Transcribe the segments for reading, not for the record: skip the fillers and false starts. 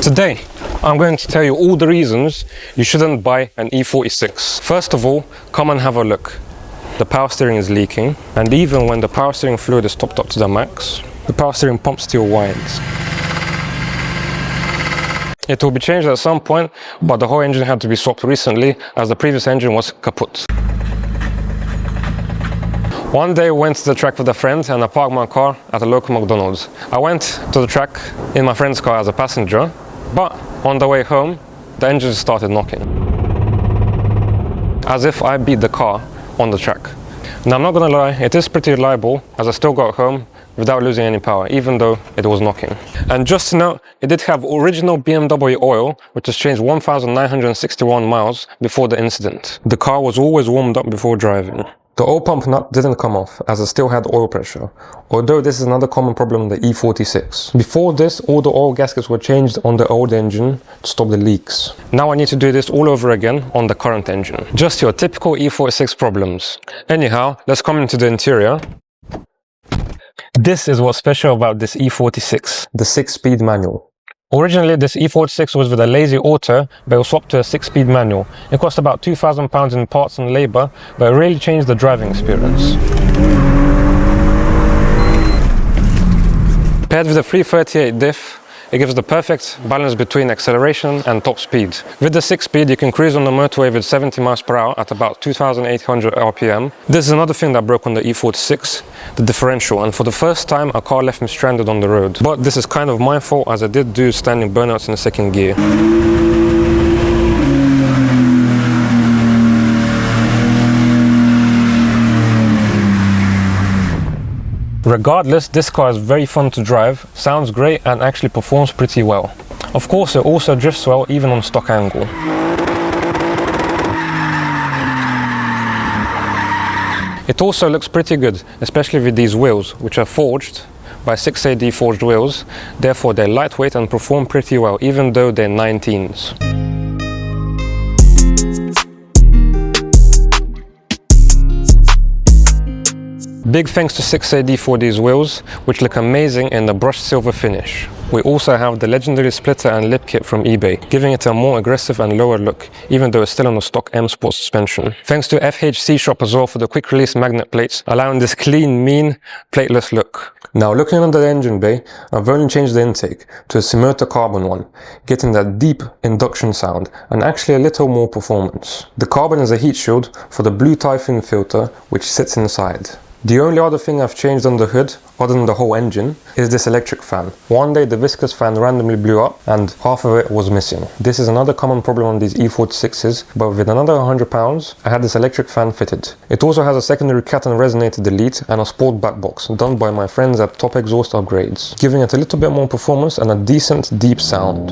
Today, I'm going to tell you all the reasons you shouldn't buy an E46. First of all, come and have a look. The power steering is leaking, and even when the power steering fluid is topped up to the max, the power steering pump still whines. It will be changed at some point, but the whole engine had to be swapped recently as the previous engine was kaput. One day I went to the track with a friend and I parked my car at a local McDonald's. I went to the track in my friend's car as a passenger, but on the way home, the engine started knocking. As if I beat the car on the track. Now I'm not gonna lie, it is pretty reliable as I still got home without losing any power, even though it was knocking. And just to note, it did have original BMW oil, which was changed 1,961 miles before the incident. The car was always warmed up before driving. The oil pump nut didn't come off as it still had oil pressure, although this is another common problem in the E46. Before this, all the oil gaskets were changed on the old engine to stop the leaks. Now I need to do this all over again on the current engine. Just your typical E46 problems. Anyhow, let's come into the interior. This is what's special about this E46, the 6-speed manual. Originally, this E46 was with a lazy auto, but it was swapped to a 6-speed manual. It cost about £2,000 in parts and labour, but it really changed the driving experience. Paired with a 330 diff, it gives the perfect balance between acceleration and top speed. With the 6-speed, you can cruise on the motorway with 70 miles per hour at about 2,800 RPM. This is another thing that broke on the E46, the differential, and for the first time a car left me stranded on the road. But this is kind of my fault as I did do standing burnouts in the second gear. Regardless, this car is very fun to drive, sounds great and actually performs pretty well. Of course, it also drifts well even on stock angle. It also looks pretty good, especially with these wheels, which are forged by 6AD forged wheels. Therefore, they're lightweight and perform pretty well, even though they're 19s. Big thanks to 6AD for these wheels, which look amazing in the brushed silver finish. We also have the legendary splitter and lip kit from eBay, giving it a more aggressive and lower look, even though it's still on the stock M Sport suspension. Thanks to FHC Shop as well for the quick release magnet plates, allowing this clean, mean, plateless look. Now looking under the engine bay, I've only changed the intake to a Simurta carbon one, getting that deep induction sound and actually a little more performance. The carbon is a heat shield for the blue Typhoon filter which sits inside. The only other thing I've changed on the hood, other than the whole engine, is this electric fan. One day the viscous fan randomly blew up and half of it was missing. This is another common problem on these E46s, but with another £100, I had this electric fan fitted. It also has a secondary cat and resonator delete and a sport back box done by my friends at Top Exhaust Upgrades, giving it a little bit more performance and a decent deep sound.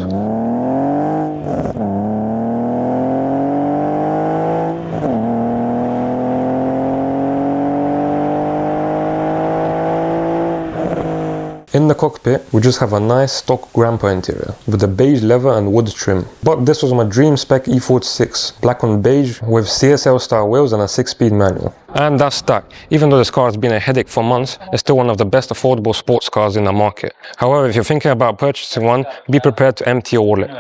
In the cockpit, we just have a nice stock Grandpa interior with a beige leather and wood trim. But this was my dream spec E46, black on beige with CSL style wheels and a 6-speed manual. And that's that. Even though this car has been a headache for months, it's still one of the best affordable sports cars in the market. However, if you're thinking about purchasing one, be prepared to empty your wallet.